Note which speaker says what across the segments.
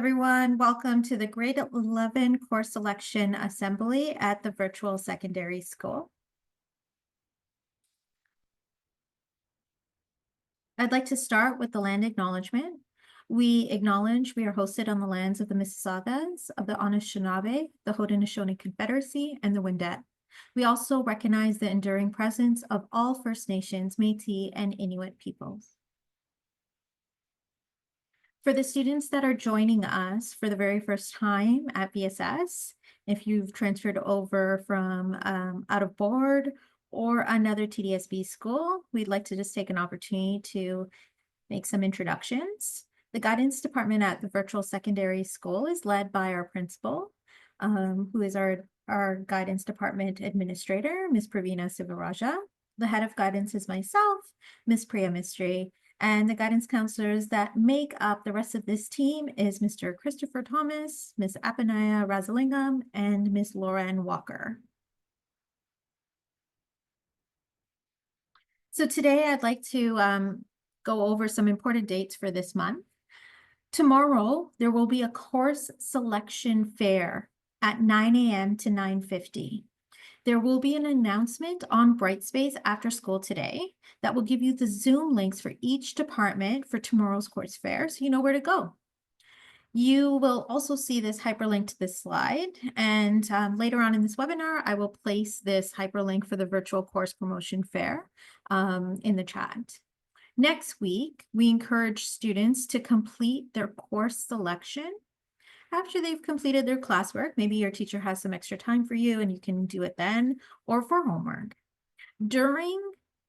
Speaker 1: everyone. Welcome to the grade 11 course selection assembly at the virtual secondary school. I'd like to start with the land acknowledgement. We acknowledge we are hosted on the lands of the Mississaugas, of the Anishinaabe, the Haudenosaunee Confederacy, and the Wendat. We also recognize the enduring presence of all First Nations, Métis, and Inuit peoples. For the students that are joining us for the very first time at VSS, if you've transferred over from out of board or another TDSB school, we'd like to just take an opportunity to make some introductions. The guidance department at the virtual secondary school is led by our principal, who is our guidance department administrator, Ms. Pravina Sivaraja. The head of guidance is myself, Ms. Priya Mistry, and the guidance counselors that make up the rest of this team is Mr. Christopher Thomas, Ms. Apanaya Rasalingam, and Ms. Lauren Walker. So today I'd like to go over some important dates for this month. Tomorrow, there will be a course selection fair at 9 a.m. to 9:50. There will be an announcement on Brightspace after school today that will give you the Zoom links for each department for tomorrow's course fair, so you know where to go. You will also see this hyperlink to this slide, and later on in this webinar, I will place this hyperlink for the virtual course promotion fair in the chat. Next week, we encourage students to complete their course selection. After they've completed their classwork, maybe your teacher has some extra time for you and you can do it then, or for homework. During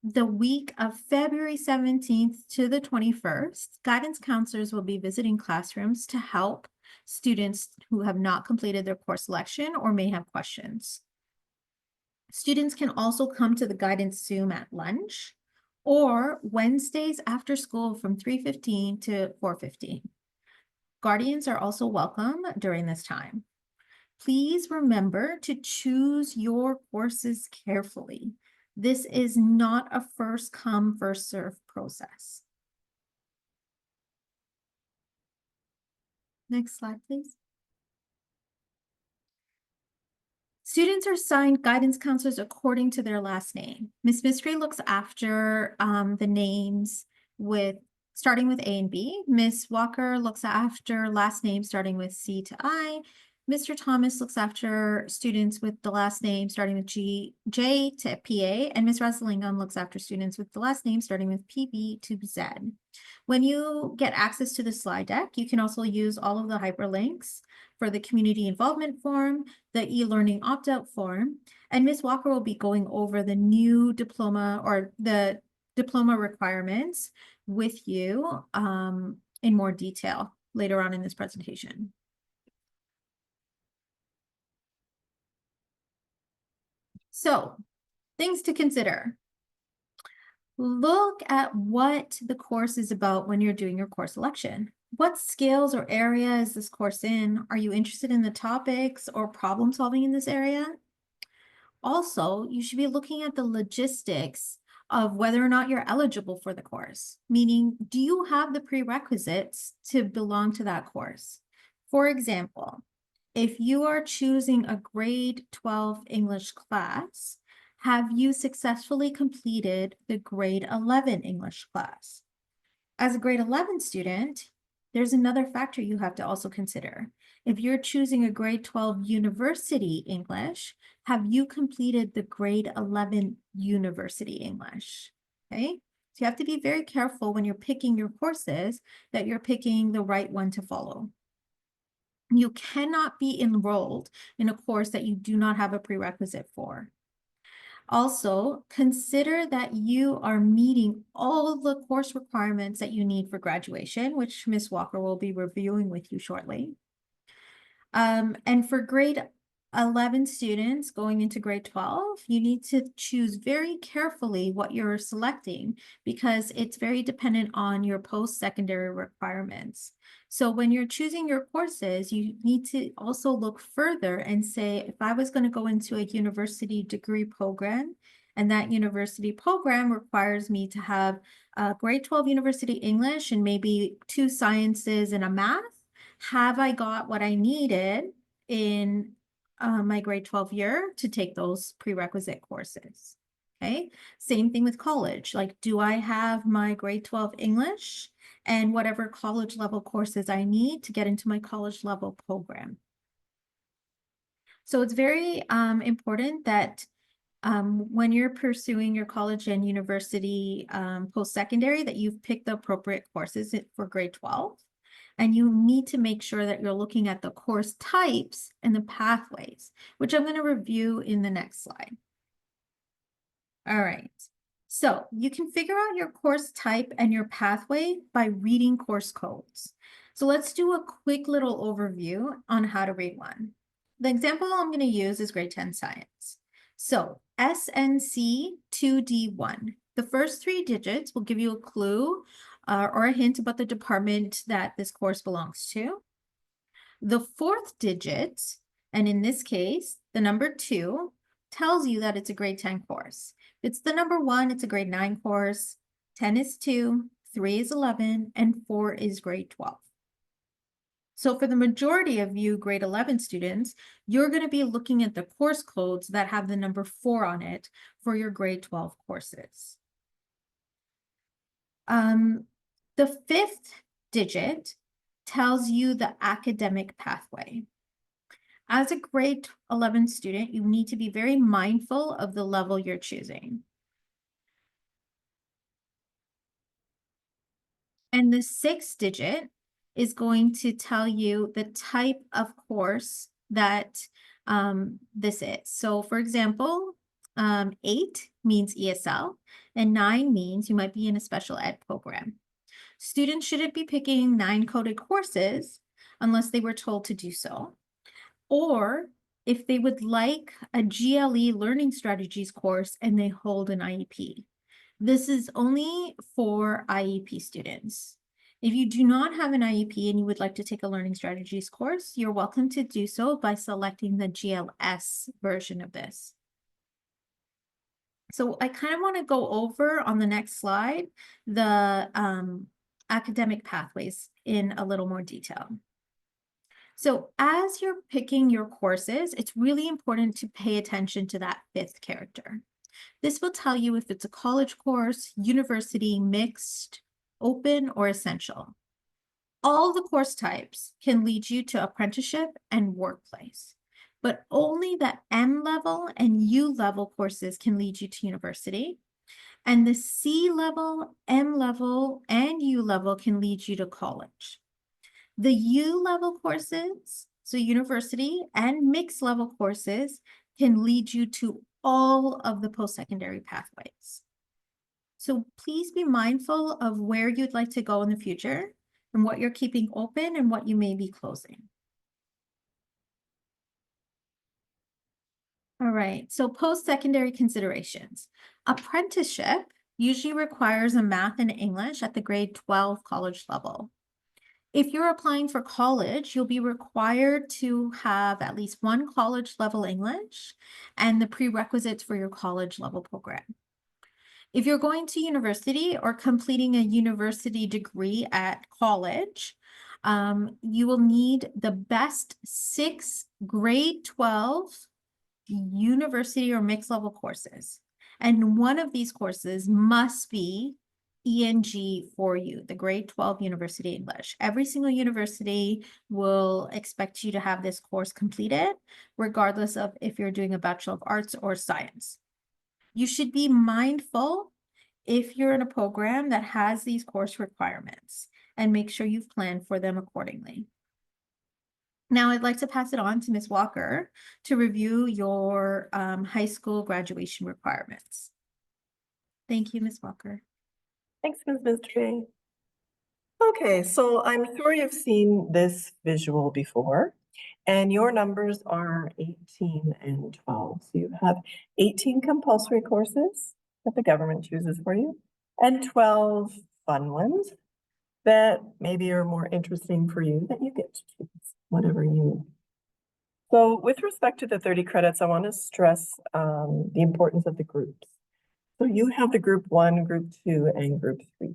Speaker 1: the week of February 17th to the 21st, guidance counselors will be visiting classrooms to help students who have not completed their course selection or may have questions. Students can also come to the guidance Zoom at lunch or Wednesdays after school from 3:15 to 4:15. Guardians are also welcome during this time. Please remember to choose your courses carefully. This is not a first come, first serve process. Next slide, please. Students are assigned guidance counselors according to their last name. Ms. Mystery looks after the names starting with A and B. Ms. Walker looks after last names starting with C to I. Mr. Thomas looks after students with the last name starting with J to PA, and Ms. Rasalingam looks after students with the last name starting with PB to Z. When you get access to the slide deck, you can also use all of the hyperlinks for the community involvement form, the e-learning opt-out form, and Ms. Walker will be going over the new diploma or the diploma requirements with you in more detail later on in this presentation. So, things to consider. Look at what the course is about when you're doing your course selection. What skills or area is this course in? Are you interested in the topics or problem solving in this area? Also, you should be looking at the logistics of whether or not you're eligible for the course, meaning, do you have the prerequisites to belong to that course? For example, if you are choosing a grade 12 English class, have you successfully completed the grade 11 English class? As a grade 11 student, there's another factor you have to also consider. If you're choosing a grade 12 university English, have you completed the grade 11 university English? Okay, so you have to be very careful when you're picking your courses that you're picking the right one to follow. You cannot be enrolled in a course that you do not have a prerequisite for. Also, consider that you are meeting all the course requirements that you need for graduation, which Ms. Walker will be reviewing with you shortly. And for grade 11 students going into grade 12, you need to choose very carefully what you're selecting because it's very dependent on your post-secondary requirements. So when you're choosing your courses, you need to also look further and say, if I was going to go into a university degree program, and that university program requires me to have grade 12 university English and maybe 2 sciences and a math, Have I got what I needed in my grade 12 year to take those prerequisite courses? Okay, same thing with college. Like, do I have my grade 12 English and whatever college level courses I need to get into my college level program? So it's very important that when you're pursuing your college and university post-secondary, that you've picked the appropriate courses for grade 12. And you need to make sure that you're looking at the course types and the pathways, which I'm going to review in the next slide. All right. So you can figure out your course type and your pathway by reading course codes. So let's do a quick little overview on how to read one. The example I'm going to use is grade 10 science. So SNC 2D1. The first 3 digits will give you a clue or a hint about the department that this course belongs to. The 4th digit, and in this case, the number 2, tells you that it's a grade 10 course. If it's the number 1, it's a grade 9 course, 10 is 2, 3 is 11, and 4 is grade 12. So for the majority of you grade 11 students, you're going to be looking at the course codes that have the number 4 on it for your grade 12 courses. The 5th digit tells you the academic pathway. As a grade 11 student, you need to be very mindful of the level you're choosing. And the 6th digit is going to tell you the type of course that this is. So for example, 8 means ESL and 9 means you might be in a special ed program. Students shouldn't be picking 9 coded courses unless they were told to do so. Or if they would like a GLE learning strategies course and they hold an IEP. This is only for IEP students. If you do not have an IEP and you would like to take a learning strategies course, you're welcome to do so by selecting the GLS version of this. So I kind of want to go over on the next slide the academic pathways in a little more detail. So as you're picking your courses, it's really important to pay attention to that 5th character. This will tell you if it's a college course, university, mixed, open, or essential. All the course types can lead you to apprenticeship and workplace, but only the M level and U level courses can lead you to university. And the C level, M level, and U level can lead you to college. The U level courses, so university and mixed level courses, can lead you to all of the post-secondary pathways. So please be mindful of where you'd like to go in the future and what you're keeping open and what you may be closing. All right, so post-secondary considerations. Apprenticeship usually requires a math and English at the grade 12 college level. If you're applying for college, you'll be required to have at least 1 college level English and the prerequisites for your college level program. If you're going to university or completing a university degree at college, you will need the best 6 grade 12 university or mixed level courses. And one of these courses must be ENG for you, the grade 12 University English. Every single university will expect you to have this course completed, regardless of if you're doing a Bachelor of Arts or Science. You should be mindful if you're in a program that has these course requirements and make sure you've planned for them accordingly. Now I'd like to pass it on to Ms. Walker to review your high school graduation requirements. Thank you, Ms. Walker.
Speaker 2: Thanks, Ms. Mystery. Okay, so I'm sure you've seen this visual before, and your numbers are 18 and 12. So you have 18 compulsory courses that the government chooses for you, and 12 fun ones that maybe are more interesting for you that you get to choose, whatever you. So with respect to the 30 credits, I want to stress the importance of the groups. So you have the group 1, group 2, and group 3.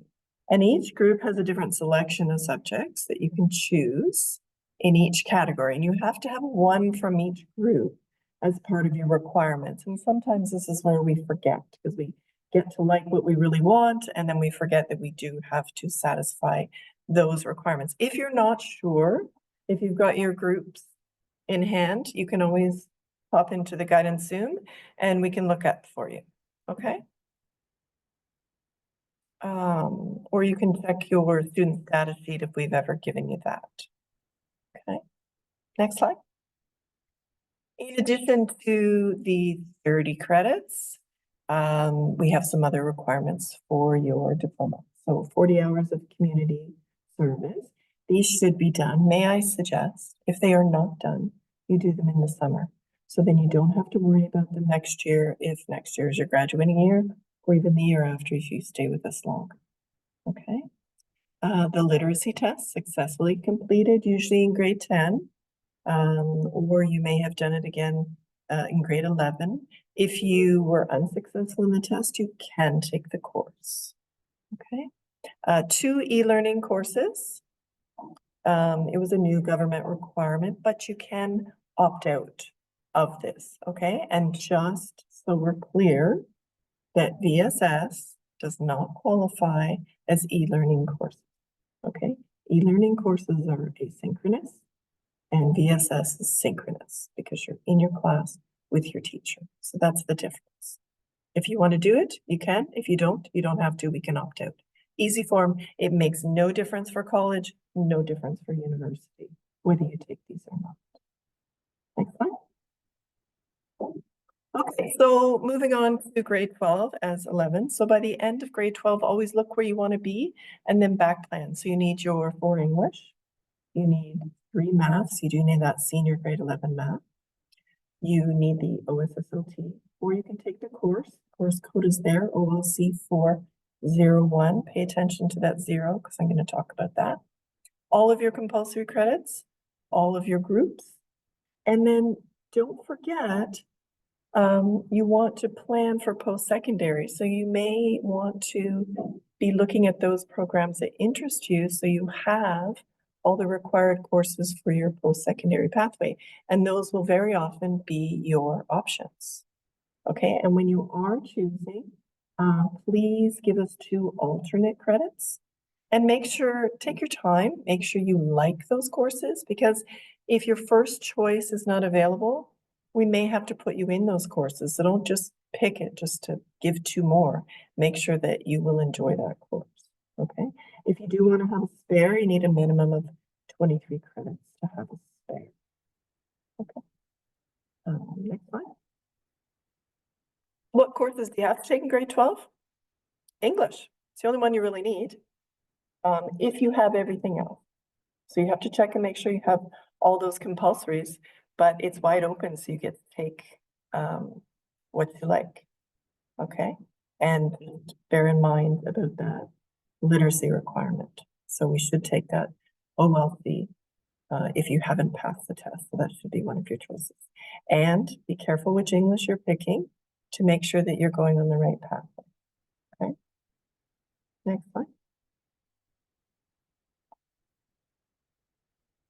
Speaker 2: And each group has a different selection of subjects that you can choose in each category, and you have to have one from each group as part of your requirements. And sometimes this is where we forget, because we get to like what we really want, and then we forget that we do have to satisfy those requirements. If you're not sure, if you've got your groups in hand, you can always pop into the guidance Zoom and we can look at for you, okay? Or you can check your student status sheet if we've ever given you that. Okay, next slide. In addition to the 30 credits, we have some other requirements for your diploma. So 40 hours of community service. These should be done. May I suggest, if they are not done, you do them in the summer. So then you don't have to worry about them next year if next year is your graduating year, or even the year after if you stay with us longer. Okay. The literacy test successfully completed, usually in grade 10, or you may have done it again in grade 11. If you were unsuccessful in the test, you can take the course. Okay. 2 e-learning courses. It was a new government requirement, but you can opt out of this, okay? And just so we're clear that VSS does not qualify as e-learning courses, okay? E-learning courses are asynchronous and VSS is synchronous because you're in your class with your teacher. So that's the difference. If you want to do it, you can. If you don't have to, we can opt out. Easy form, it makes no difference for college, no difference for university, whether you take these or not. Next slide. Okay, so moving on to grade 12 as 11. So by the end of grade 12, always look where you want to be and then back plan. So you need your 4 English, you need 3 maths, you do need that senior grade 11 math. You need the OSSLT, or you can take the course. Course code is there, OLC 401. Pay attention to that 0 because I'm going to talk about that. All of your compulsory credits, all of your groups. And then don't forget, you want to plan for post-secondary. So you may want to be looking at those programs that interest you so you have all the required courses for your post-secondary pathway. And those will very often be your options. Okay, and when you are choosing, please give us 2 alternate credits and make sure, take your time, make sure you like those courses, because if your first choice is not available, we may have to put you in those courses. So don't just pick it just to give 2 more. Make sure that you will enjoy that course, okay? If you do want to have a spare, you need a minimum of 23 credits to have a spare. Okay. Next slide. What courses do you have to take in grade 12? English. It's the only one you really need. If you have everything else. So you have to check and make sure you have all those compulsories, but it's wide open, so you get to take what you like. Okay. And bear in mind about that literacy requirement. So we should take that OLC if you haven't passed the test. So that should be one of your choices. And be careful which English you're picking to make sure that you're going on the right pathway. Okay. Next slide.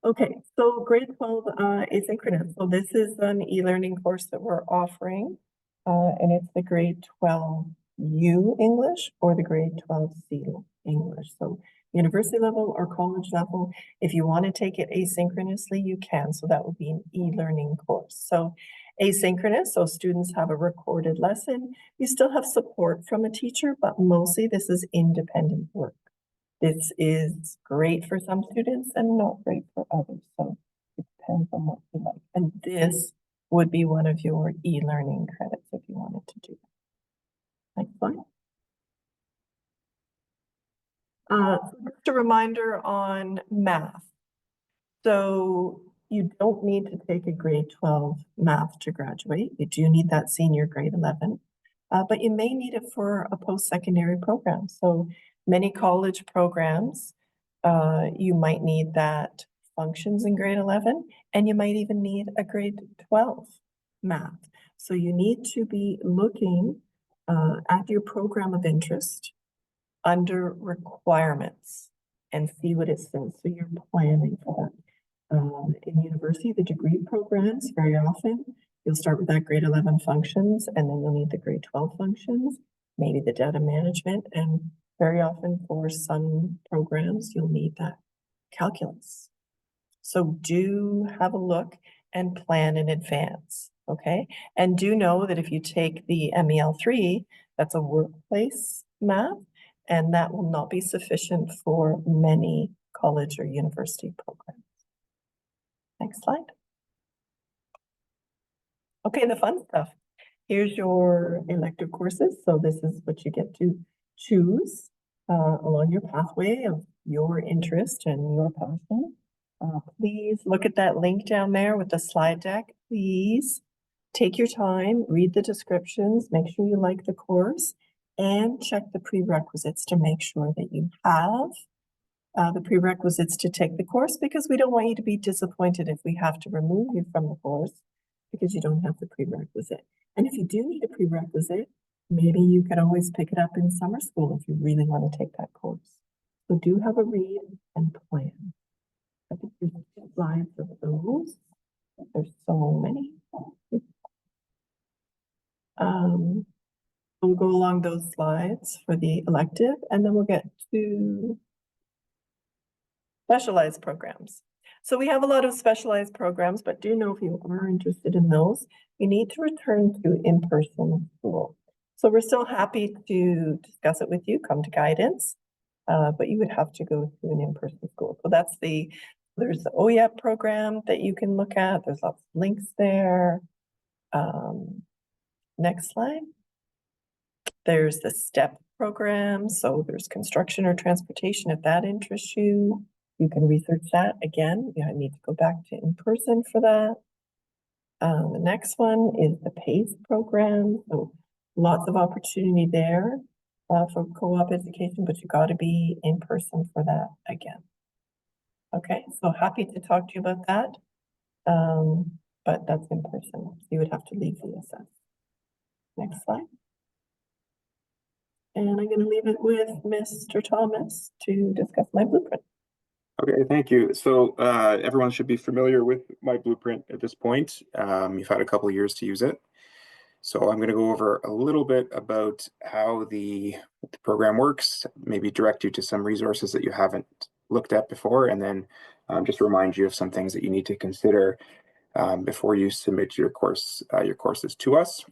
Speaker 2: Okay, so grade 12 asynchronous. So this is an e-learning course that we're offering, and it's the grade 12U English or the grade 12C English. So university level or college level, if you want to take it asynchronously, you can. So that would be an e-learning course. So asynchronous, so students have a recorded lesson. You still have support from a teacher, but mostly this is independent work. This is great for some students and not great for others. So it depends on what you like. And this would be one of your e-learning credits if you wanted to do that. Next slide. Just a reminder on math. So you don't need to take a grade 12 math to graduate. You do need that senior grade 11, but you may need it for a post-secondary program. So many college programs, you might need that functions in grade 11, and you might even need a grade 12 math. So you need to be looking at your program of interest under requirements and see what it says. So you're planning for that. In university, the degree programs, very often, you'll start with that grade 11 functions, and then you'll need the grade 12 functions, maybe the data management, and very often for some programs, you'll need that calculus. So do have a look and plan in advance, okay? And do know that if you take the MEL3, that's a workplace math, and that will not be sufficient for many college or university programs. Next slide. Okay, the fun stuff. Here's your elective courses. So this is what you get to choose along your pathway of your interest and your passion. Please look at that link down there with the slide deck. Please take your time, read the descriptions, make sure you like the course, and check the prerequisites to make sure that you have the prerequisites to take the course, because we don't want you to be disappointed if we have to remove you from the course because you don't have the prerequisite. And if you do need a prerequisite, maybe you could always pick it up in summer school if you really want to take that course. So do have a read and plan. I think there's slides of those. There's so many. We'll go along those slides for the elective, and then we'll get to specialized programs. So we have a lot of specialized programs, but do know if you are interested in those, you need to return to in-person school. So we're still happy to discuss it with you, come to guidance, but you would have to go to an in-person school. So there's the OEP program that you can look at. There's lots of links there. Next slide. There's the STEP program. So there's construction or transportation if that interests you. You can research that again. You need to go back to in-person for that. The next one is the PACE program. So lots of opportunity there for co-op education, but you got to be in person for that again. Okay, so happy to talk to you about that. But that's in person. So you would have to leave VSS. Next slide. And I'm going to leave it with Mr. Thomas to discuss my blueprint.
Speaker 3: Okay, thank you. So everyone should be familiar with my blueprint at this point. You've had a couple of years to use it. So I'm going to go over a little bit about how the program works, maybe direct you to some resources that you haven't looked at before, and then just remind you of some things that you need to consider before you submit your courses to us.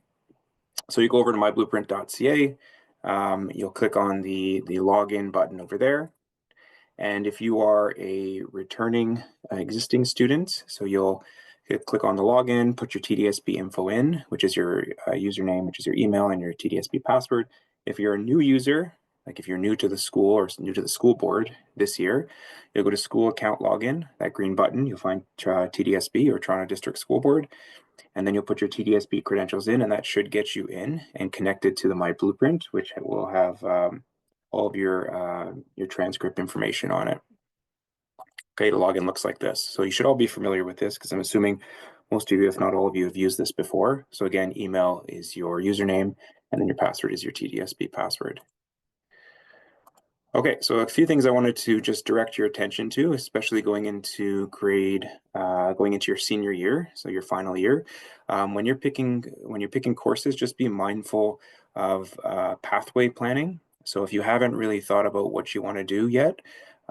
Speaker 3: So you go over to myblueprint.ca, you'll click on the login button over there. And if you are a returning existing student, so you'll click on the login, put your TDSB info in, which is your username, which is your email, and your TDSB password. If you're a new user, like if you're new to the school or new to the school board this year, you'll go to school account login, that green button, you'll find TDSB or Toronto District School Board, and then you'll put your TDSB credentials in, and that should get you in and connected to the My Blueprint, which will have all of your transcript information on it. Okay, the login looks like this. So you should all be familiar with this because I'm assuming most of you, if not all of you, have used this before. So again, email is your username, and then your password is your TDSB password. Okay, so a few things I wanted to just direct your attention to, especially going into your senior year, so your final year. When you're picking courses, just be mindful of pathway planning. So if you haven't really thought about what you want to do yet,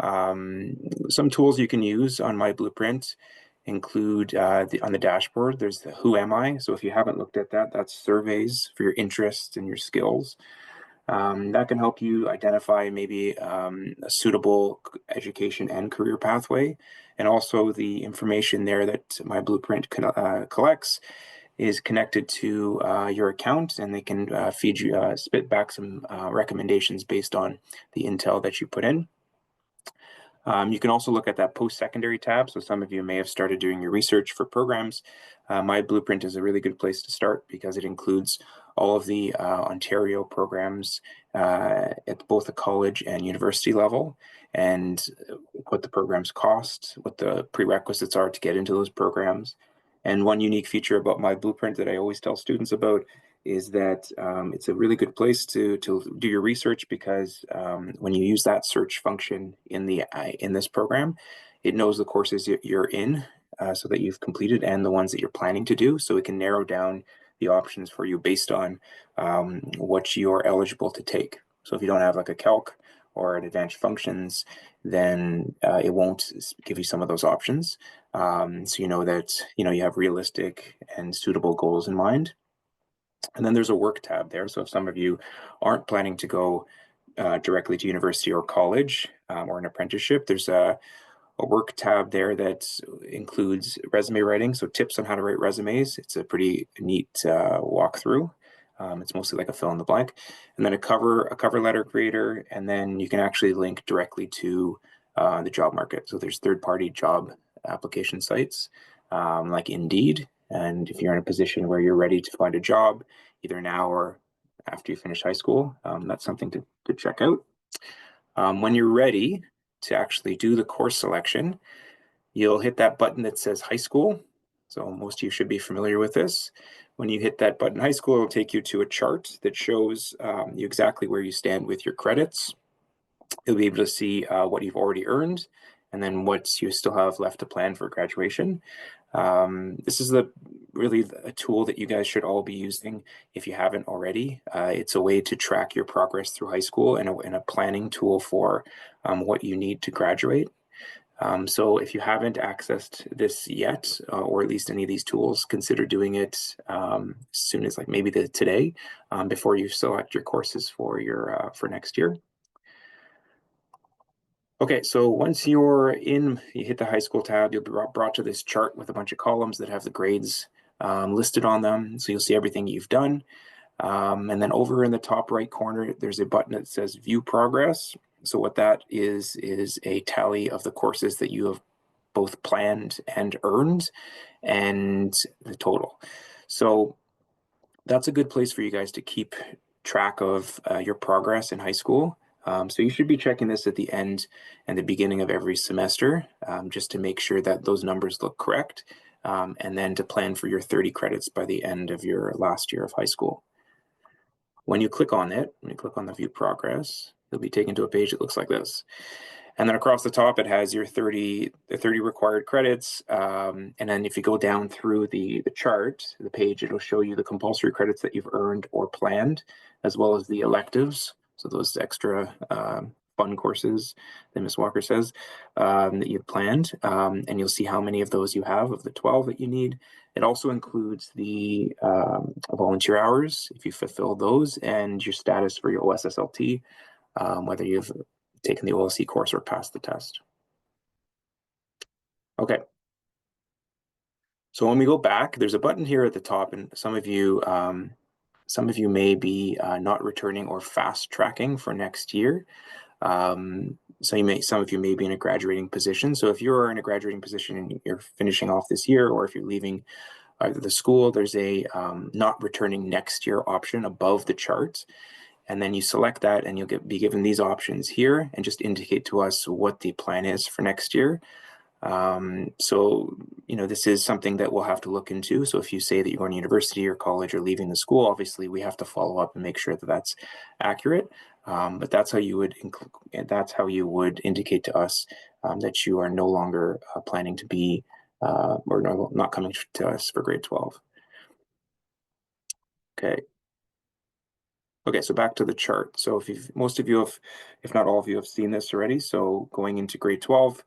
Speaker 3: some tools you can use on My Blueprint include on the dashboard, there's the Who Am I? So if you haven't looked at that, that's surveys for your interests and your skills. That can help you identify maybe a suitable education and career pathway. And also the information there that My Blueprint collects is connected to your account, and they can feed you, spit back some recommendations based on the intel that you put in. You can also look at that post-secondary tab. So some of you may have started doing your research for programs. My Blueprint is a really good place to start because it includes all of the Ontario programs at both the college and university level, and what the programs cost, what the prerequisites are to get into those programs. And one unique feature about My Blueprint that I always tell students about is that it's a really good place to do your research, because when you use that search function in this program, it knows the courses you're in, so that you've completed, and the ones that you're planning to do, so it can narrow down the options for you based on what you're eligible to take. So if you don't have like a calc or an advanced functions, then it won't give you some of those options. So you know that you have realistic and suitable goals in mind. And then there's a work tab there. So if some of you aren't planning to go directly to university or college or an apprenticeship, there's a work tab there that includes resume writing, so tips on how to write resumes. It's a pretty neat walkthrough. It's mostly like a fill in the blank, and then a cover letter creator, and then you can actually link directly to the job market. So there's third-party job application sites like Indeed, and if you're in a position where you're ready to find a job, either now or after you finish high school, that's something to check out. When you're ready to actually do the course selection, you'll hit that button that says high school. So most of you should be familiar with this. When you hit that button high school, it'll take you to a chart that shows you exactly where you stand with your credits. You'll be able to see what you've already earned and then what you still have left to plan for graduation. This is really a tool that you guys should all be using if you haven't already. It's a way to track your progress through high school and a planning tool for what you need to graduate. So if you haven't accessed this yet, or at least any of these tools, consider doing it as soon as maybe today, before you select your courses for for next year. Okay, so once you're in, you hit the high school tab, you'll be brought to this chart with a bunch of columns that have the grades listed on them. So you'll see everything you've done. And then over in the top right corner, there's a button that says View Progress. So what that is a tally of the courses that you have both planned and earned and the total. So that's a good place for you guys to keep track of your progress in high school. So you should be checking this at the end and the beginning of every semester, just to make sure that those numbers look correct, and then to plan for your 30 credits by the end of your last year of high school. When you click on it, when you click on the View Progress, you'll be taken to a page that looks like this. And then across the top, it has your 30 required credits. And then if you go down through the chart, the page, it'll show you the compulsory credits that you've earned or planned, as well as the electives. So those extra fun courses that Ms. Walker says that you've planned. And you'll see how many of those you have of the 12 that you need. It also includes the volunteer hours, if you fulfill those, and your status for your OSSLT, whether you've taken the OLC course or passed the test. Okay. So when we go back, there's a button here at the top, and some of you may be not returning or fast tracking for next year. Some of you may be in a graduating position. So if you're in a graduating position and you're finishing off this year, or if you're leaving the school, there's a not returning next year option above the chart. And then you select that and you'll be given these options here and just indicate to us what the plan is for next year. So, this is something that we'll have to look into. So if you say that you're going to university or college or leaving the school, obviously we have to follow up and make sure that that's accurate. But that's how you would indicate to us that you are no longer planning to be or not coming to us for grade 12. Okay. Okay, so back to the chart. So most of you if not all of you have seen this already. So going into grade 12,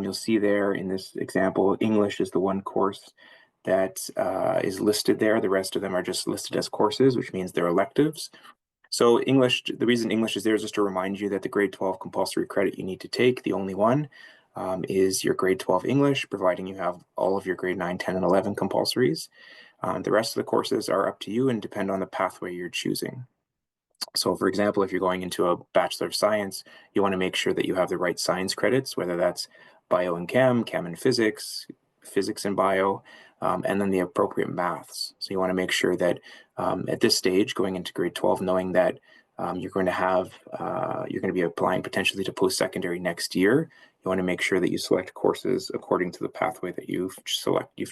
Speaker 3: you'll see there in this example, English is the one course that is listed there. The rest of them are just listed as courses, which means they're electives. So English, the reason English is there is just to remind you that the grade 12 compulsory credit you need to take, the only one, is your grade 12 English, providing you have all of your grade 9, 10, and 11 compulsories. The rest of the courses are up to you and depend on the pathway you're choosing. So for example, if you're going into a Bachelor of Science, you want to make sure that you have the right science credits, whether that's bio and chem and physics, physics and bio, and then the appropriate maths. So you want to make sure that at this stage, going into grade 12, knowing that you're going to be applying potentially to post-secondary next year, you want to make sure that you select courses according to the pathway that you've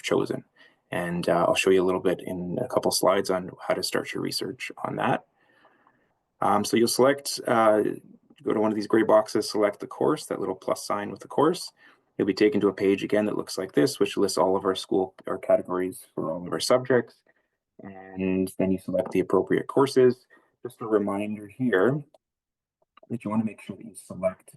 Speaker 3: chosen. And I'll show you a little bit in a couple slides on how to start your research on that. So you'll go to one of these gray boxes, select the course, that little plus sign with the course, You'll be taken to a page again that looks like this, which lists all of our school or categories for all of our subjects. And then you select the appropriate courses. Just a reminder here that you want to make sure that you select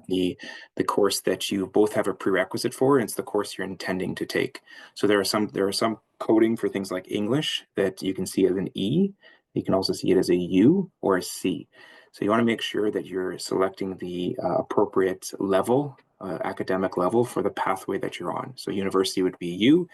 Speaker 3: the course that you both have a prerequisite for, and it's the course you're intending to take. So there are some coding for things like English that you can see as an E. You can also see it as a U or a C. So you want to make sure that you're selecting the appropriate level, academic level for the pathway that you're on. So university would be U,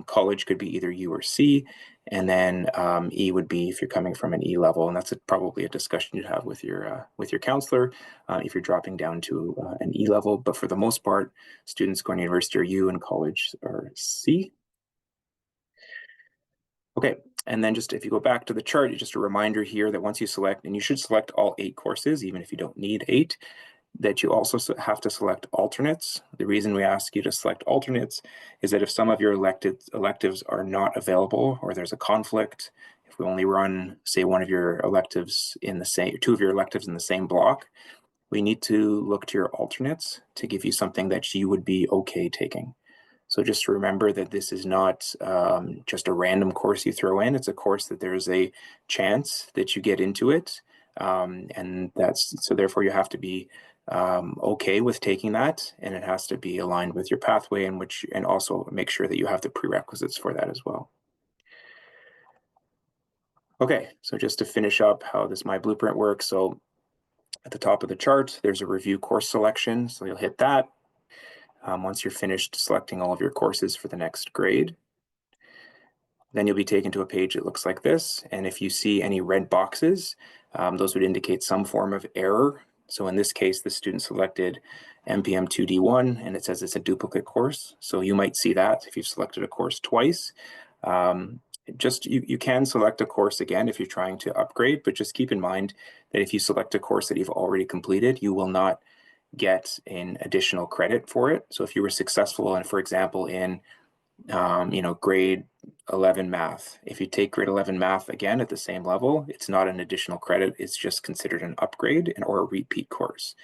Speaker 3: college could be either U or C, and then E would be if you're coming from an E level, and that's probably a discussion you'd have with your counselor if you're dropping down to an E level. But for the most part, students going to university are U and college are C. Okay, and then just if you go back to the chart, just a reminder here that once you select, and you should select all 8 courses, even if you don't need 8, that you also have to select alternates. The reason we ask you to select alternates is that if some of your electives are not available or there's a conflict, if we only run, say, one of your electives in the same, 2 of your electives in the same block, we need to look to your alternates to give you something that you would be okay taking. So just remember that this is not just a random course you throw in. It's a course that there's a chance that you get into it. And so therefore you have to be okay with taking that, and it has to be aligned with your pathway and also make sure that you have the prerequisites for that as well. Okay, so just to finish up how this My Blueprint works. So at the top of the chart, there's a review course selection. So you'll hit that once you're finished selecting all of your courses for the next grade. Then you'll be taken to a page that looks like this. And if you see any red boxes, those would indicate some form of error. So in this case, the student selected MPM 2D1, and it says it's a duplicate course. So you might see that if you've selected a course twice. You can select a course again if you're trying to upgrade, but just keep in mind that if you select a course that you've already completed, you will not get an additional credit for it. So if you were successful, and for example, in grade 11 math. If you take grade 11 math again at the same level, it's not an additional credit. It's just considered an upgrade or a repeat course.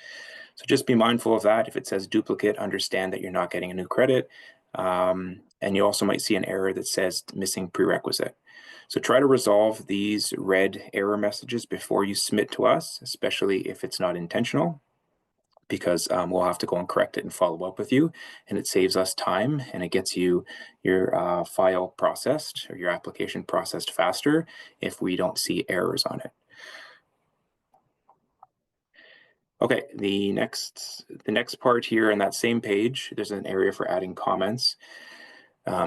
Speaker 3: So just be mindful of that. If it says duplicate, understand that you're not getting a new credit. And you also might see an error that says missing prerequisite. So try to resolve these red error messages before you submit to us, especially if it's not intentional, because we'll have to go and correct it and follow up with you, and it saves us time and it gets you your file processed or your application processed faster if we don't see errors on it. Okay, the next part here on that same page, there's an area for adding comments.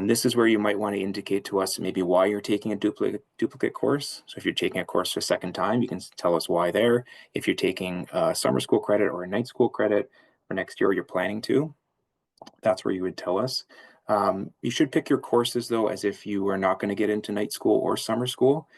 Speaker 3: This is where you might want to indicate to us maybe why you're taking a duplicate course. So if you're taking a course for a second time, you can tell us why there. If you're taking a summer school credit or a night school credit for next year, you're planning to, that's where you would tell us. You should pick your courses though as if you are not going to get into night school or summer school.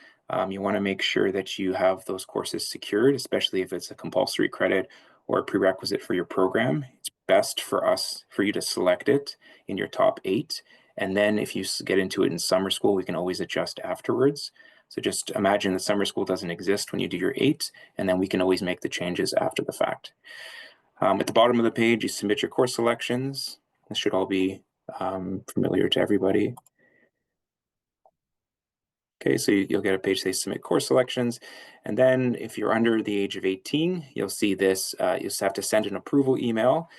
Speaker 3: You want to make sure that you have those courses secured, especially if it's a compulsory credit or a prerequisite for your program. It's best for you to select it in your top 8. And then if you get into it in summer school, we can always adjust afterwards. So just imagine that summer school doesn't exist when you do your 8, and then we can always make the changes after the fact. At the bottom of the page, you submit your course selections. This should all be familiar to everybody. Okay, so you'll get a page that says submit course selections. And then if you're under the age of 18, you'll see this, you just have to send an approval email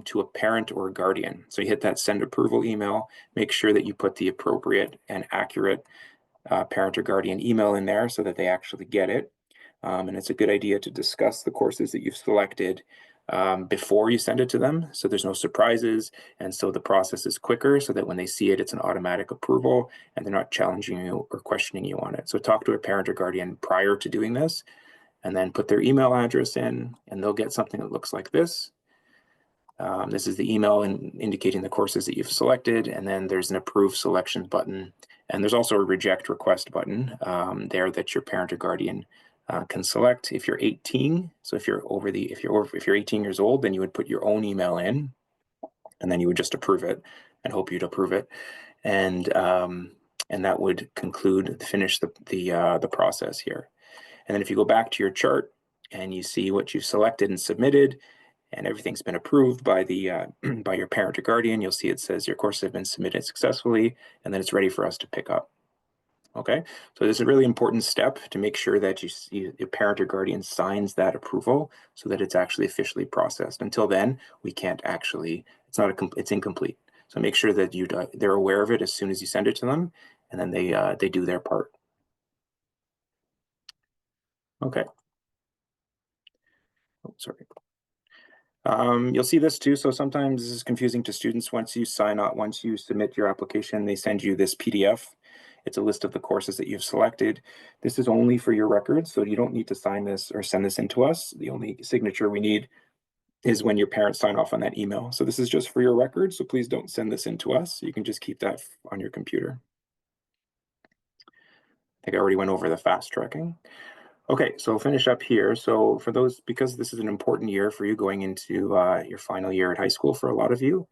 Speaker 3: to a parent or a guardian. So you hit that send approval email, make sure that you put the appropriate and accurate parent or guardian email in there so that they actually get it. And it's a good idea to discuss the courses that you've selected before you send it to them, so there's no surprises, and so the process is quicker, so that when they see it, it's an automatic approval and they're not challenging you or questioning you on it. So talk to a parent or guardian prior to doing this, and then put their email address in, and they'll get something that looks like this. This is the email indicating the courses that you've selected, and then there's an approve selection button, and there's also a reject request button there that your parent or guardian can select. If you're 18, so if you're 18 years old, then you would put your own email in, and then you would just approve it and hope you'd approve it, and that would finish the process here. And then if you go back to your chart and you see what you've selected and submitted, and everything's been approved by the by your parent or guardian, you'll see it says your courses have been submitted successfully, and then it's ready for us to pick up. Okay, so this is a really important step to make sure that your parent or guardian signs that approval so that it's actually officially processed. Until then, we can't actually, it's incomplete. So make sure that they're aware of it as soon as you send it to them, and then they do their part. Okay. Oh, sorry. You'll see this too. So sometimes this is confusing to students. Once you submit your application, they send you this PDF. It's a list of the courses that you've selected. This is only for your records, so you don't need to sign this or send this in to us. The only signature we need is when your parents sign off on that email. So this is just for your records, so please don't send this in to us. You can just keep that on your computer. I think I already went over the fast tracking. Okay, so we'll finish up here. So for those, because this is an important year for you going into your final year at high school for a lot of you,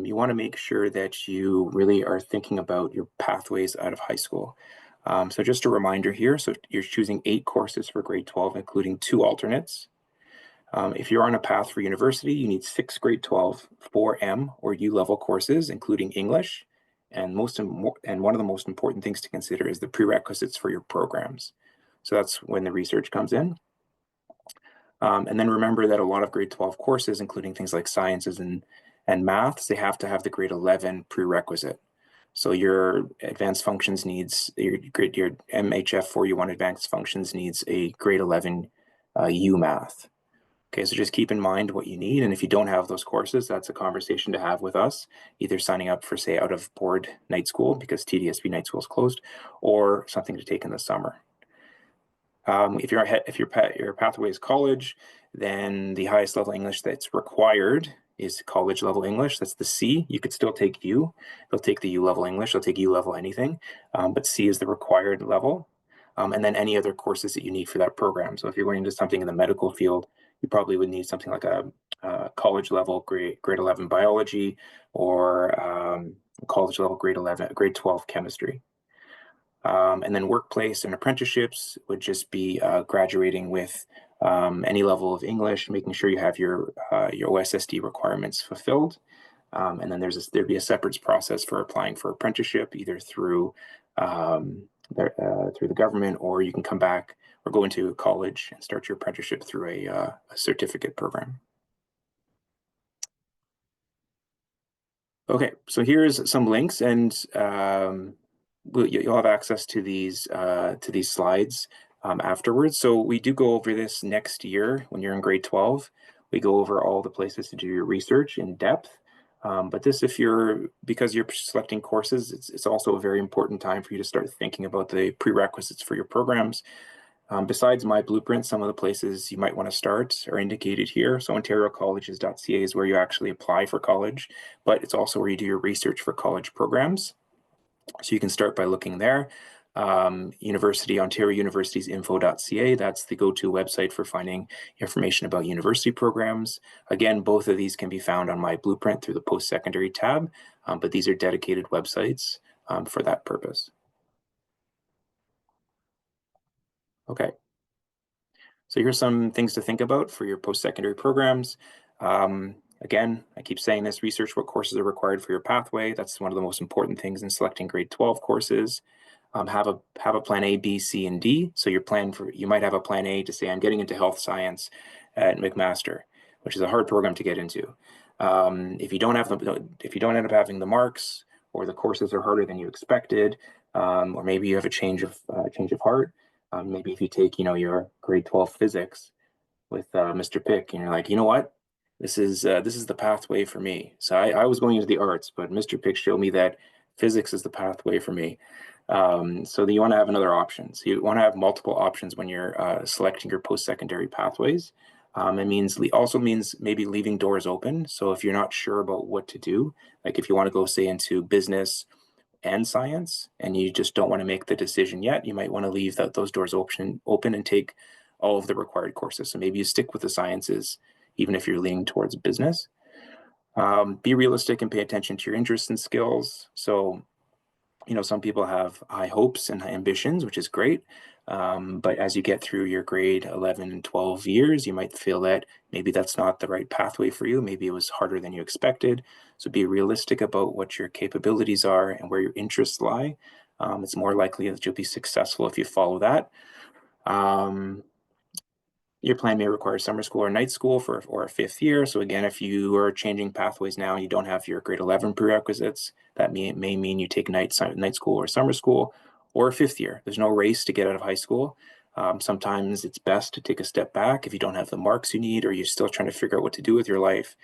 Speaker 3: you want to make sure that you really are thinking about your pathways out of high school. So just a reminder here, so you're choosing 8 courses for grade 12, including 2 alternates. If you're on a path for university, you need 6 grade 12, 4 M or U level courses, including English. And one of the most important things to consider is the prerequisites for your programs. So that's when the research comes in. And then remember that a lot of grade 12 courses, including things like sciences and maths, they have to have the grade 11 prerequisite. So your advanced functions needs, your MHF 4U1 advanced functions needs a grade 11 U math. Okay, so just keep in mind what you need. And if you don't have those courses, that's a conversation to have with us, either signing up for, say, out of board night school because TDSB night school is closed, or something to take in the summer. If your pathway is college, then the highest level English that's required is college level English. That's the C. You could still take U. They'll take the U level English. They'll take U level anything, but C is the required level. And then any other courses that you need for that program. So if you're going into something in the medical field, you probably would need something like a college level grade 11 biology or college level grade 12 chemistry. And then workplace and apprenticeships would just be graduating with any level of English, making sure you have your OSSD requirements fulfilled. And then there'd be a separate process for applying for apprenticeship, either through the government, or you can come back or go into college and start your apprenticeship through a certificate program. Okay, so here's some links, and you'll have access to these slides afterwards. So we do go over this next year when you're in grade 12. We go over all the places to do your research in depth. But this, because you're selecting courses, it's also a very important time for you to start thinking about the prerequisites for your programs. Besides my blueprint, some of the places you might want to start are indicated here. So ontariocolleges.ca is where you actually apply for college, but it's also where you do your research for college programs. So you can start by looking there. Ontario University's info.ca, that's the go-to website for finding information about university programs. Again, both of these can be found on my blueprint through the post-secondary tab, but these are dedicated websites for that purpose. Okay. So here's some things to think about for your post-secondary programs. Again, I keep saying this, research what courses are required for your pathway. That's one of the most important things in selecting grade 12 courses. Have a plan A, B, C, and D. So you might have a plan A to say, I'm getting into health science at McMaster, which is a hard program to get into. If you don't end up having the marks, or the courses are harder than you expected, or maybe you have a change of heart. Maybe if you take, your grade 12 physics with Mr. Pick, and you're like, you know what, this is the pathway for me. So I was going into the arts, but Mr. Pick showed me that physics is the pathway for me. So you want to have another option. So you want to have multiple options when you're selecting your post-secondary pathways. It also means maybe leaving doors open. So if you're not sure about what to do, like if you want to go, say, into business and science, and you just don't want to make the decision yet, you might want to leave those doors open and take all of the required courses. So maybe you stick with the sciences, even if you're leaning towards business. Be realistic and pay attention to your interests and skills. So, some people have high hopes and ambitions, which is great. But as you get through your grade 11 and 12 years, you might feel that maybe that's not the right pathway for you. Maybe it was harder than you expected. So be realistic about what your capabilities are and where your interests lie. It's more likely that you'll be successful if you follow that. Your plan may require summer school or night school or a fifth year. So again, if you are changing pathways now and you don't have your grade 11 prerequisites, that may mean you take night school or summer school or a fifth year. There's no race to get out of high school. Sometimes it's best to take a step back if you don't have the marks you need or you're still trying to figure out what to do with your life.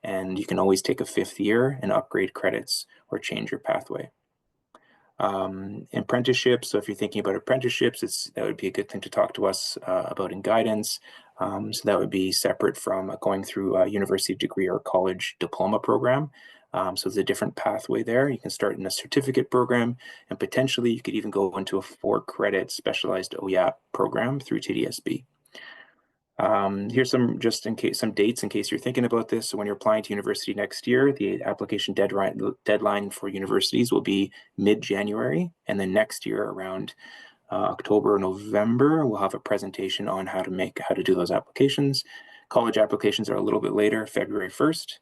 Speaker 3: And you can always take a fifth year and upgrade credits or change your pathway. Apprenticeships. So if you're thinking about apprenticeships, that would be a good thing to talk to us about in guidance. So that would be separate from going through a university degree or college diploma program. So there's a different pathway there. You can start in a certificate program, and potentially you could even go into a 4-credit specialized OYAP program through TDSB. Here's some dates in case you're thinking about this. So when you're applying to university next year, the application deadline for universities will be mid-January, and then next year around October or November, we'll have a presentation on how to do those applications. College applications are a little bit later, February 1st.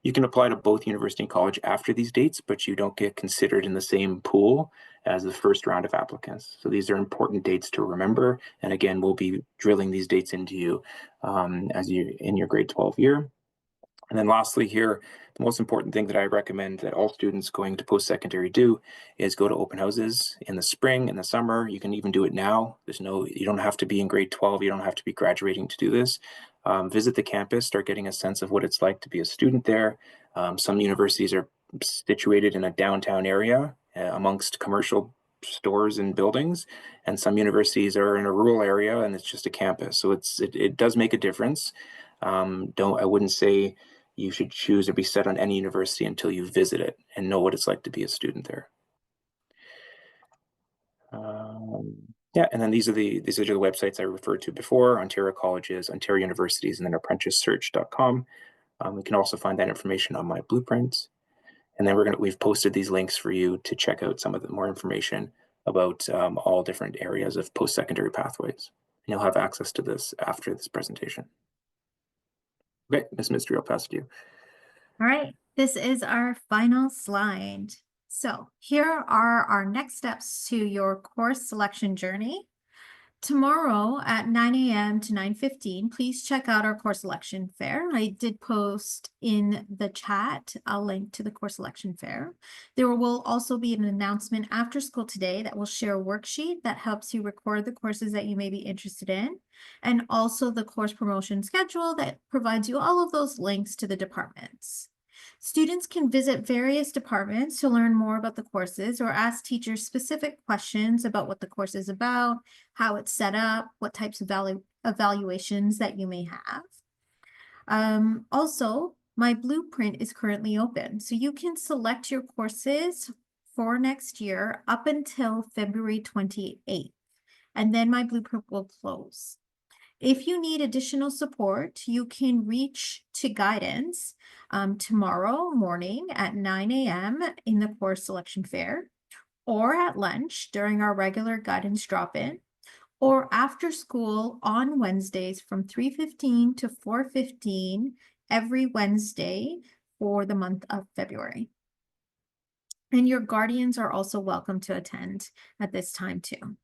Speaker 3: You can apply to both university and college after these dates, but you don't get considered in the same pool as the first round of applicants. So these are important dates to remember. And again, we'll be drilling these dates into you as you in your grade 12 year. And then lastly here, the most important thing that I recommend that all students going to post-secondary do is go to open houses in the spring, in the summer. You can even do it now. You don't have to be in grade 12. You don't have to be graduating to do this. Visit the campus, start getting a sense of what it's like to be a student there. Some universities are situated in a downtown area amongst commercial stores and buildings, and some universities are in a rural area and it's just a campus. So it does make a difference. I wouldn't say you should choose or be set on any university until you visit it and know what it's like to be a student there. Yeah, and then these are the websites I referred to before: Ontario Colleges, Ontario Universities, and then ApprenticeSearch.com. We can also find that information on my blueprint. And then we've posted these links for you to check out some of the more information about all different areas of post-secondary pathways. And you'll have access to this after this presentation. Okay, Ms. Mystery, I'll pass it to you.
Speaker 1: All right, this is our final slide. So here are our next steps to your course selection journey. Tomorrow at 9 a.m. to 9:15, please check out our course selection fair. I did post in the chat a link to the course selection fair. There will also be an announcement after school today that will share a worksheet that helps you record the courses that you may be interested in, and also the course promotion schedule that provides you all of those links to the departments. Students can visit various departments to learn more about the courses or ask teachers specific questions about what the course is about, how it's set up, what types of evaluations that you may have. Also, my blueprint is currently open, so you can select your courses for next year up until February 28th, and then my blueprint will close. If you need additional support, you can reach to guidance tomorrow morning at 9 a.m. in the course selection fair, or at lunch during our regular guidance drop-in, or after school on Wednesdays from 3:15 to 4:15 every Wednesday for the month of February. And your guardians are also welcome to attend at this time too.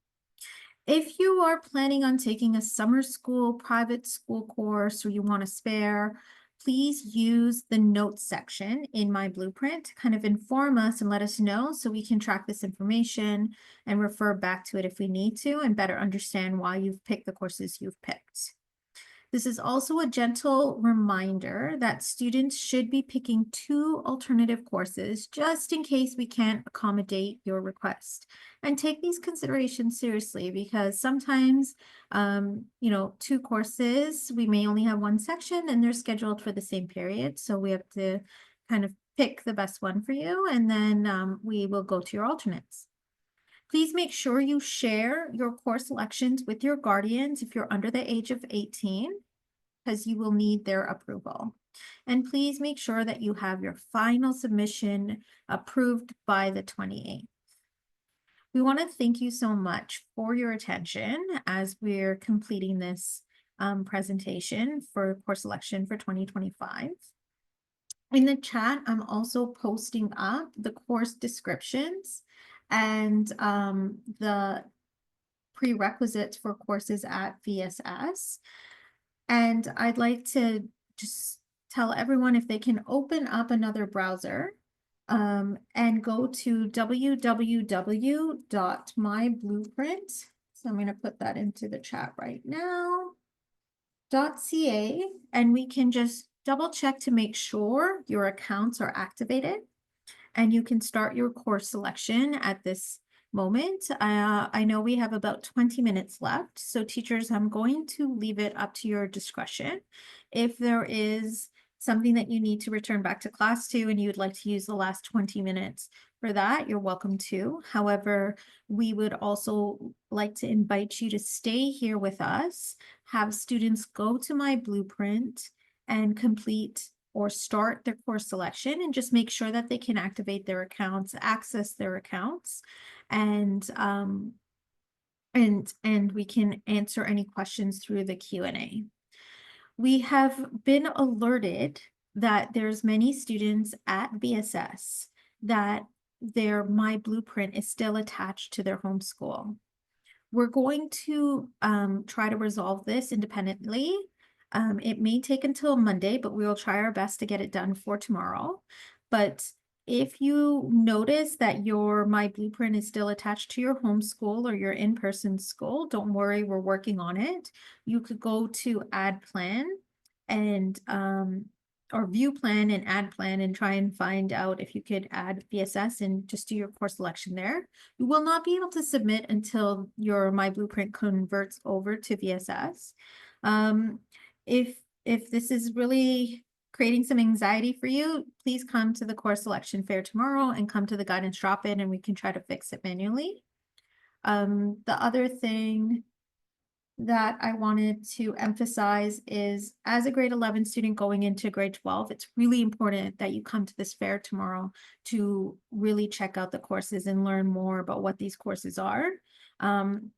Speaker 1: If you are planning on taking a summer school, private school course, or you want to spare, please use the notes section in my blueprint to kind of inform us and let us know so we can track this information and refer back to it if we need to and better understand why you've picked the courses you've picked. This is also a gentle reminder that students should be picking 2 alternative courses just in case we can't accommodate your request. And take these considerations seriously because sometimes, 2 courses, we may only have 1 section and they're scheduled for the same period. So we have to kind of pick the best one for you and then we will go to your alternates. Please make sure you share your course selections with your guardians if you're under the age of 18, because you will need their approval. And please make sure that you have your final submission approved by the 28th. We want to thank you so much for your attention as we're completing this presentation for course selection for 2025. In the chat, I'm also posting up the course descriptions and the prerequisites for courses at VSS. And I'd like to just tell everyone if they can open up another browser and go to www.myblueprint. So I'm going to put that into the chat right now. .ca, and we can just double check to make sure your accounts are activated and you can start your course selection at this moment. I know we have about 20 minutes left, so teachers, I'm going to leave it up to your discretion. If there is something that you need to return back to class to and you would like to use the last 20 minutes for that, you're welcome to. However, we would also like to invite you to stay here with us, have students go to My Blueprint and complete or start their course selection and just make sure that they can activate their accounts, access their accounts, and we can answer any questions through the Q&A. We have been alerted that there's many students at VSS that their My Blueprint is still attached to their home school. We're going to try to resolve this independently. It may take until Monday, but we will try our best to get it done for tomorrow. But if you notice that your My Blueprint is still attached to your home school or your in-person school, don't worry, we're working on it. You could go to Add Plan and or View Plan and Add Plan and try and find out if you could add VSS and just do your course selection there. You will not be able to submit until your My Blueprint converts over to VSS. If this is really creating some anxiety for you, please come to the course selection fair tomorrow and come to the guidance drop-in and we can try to fix it manually. The other thing that I wanted to emphasize is as a grade 11 student going into grade 12, it's really important that you come to this fair tomorrow to really check out the courses and learn more about what these courses are.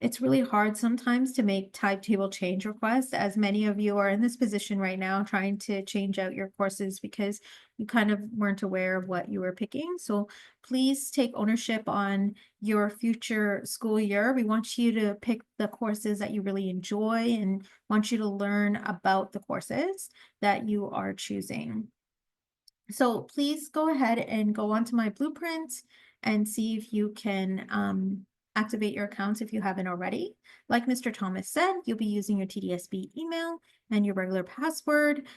Speaker 1: It's really hard sometimes to make timetable change requests, as many of you are in this position right now trying to change out your courses because you kind of weren't aware of what you were picking. So please take ownership on your future school year. We want you to pick the courses that you really enjoy and want you to learn about the courses that you are choosing. So please go ahead and go onto My Blueprint and see if you can activate your accounts if you haven't already. Like Mr. Thomas said, you'll be using your TDSB email and your regular password.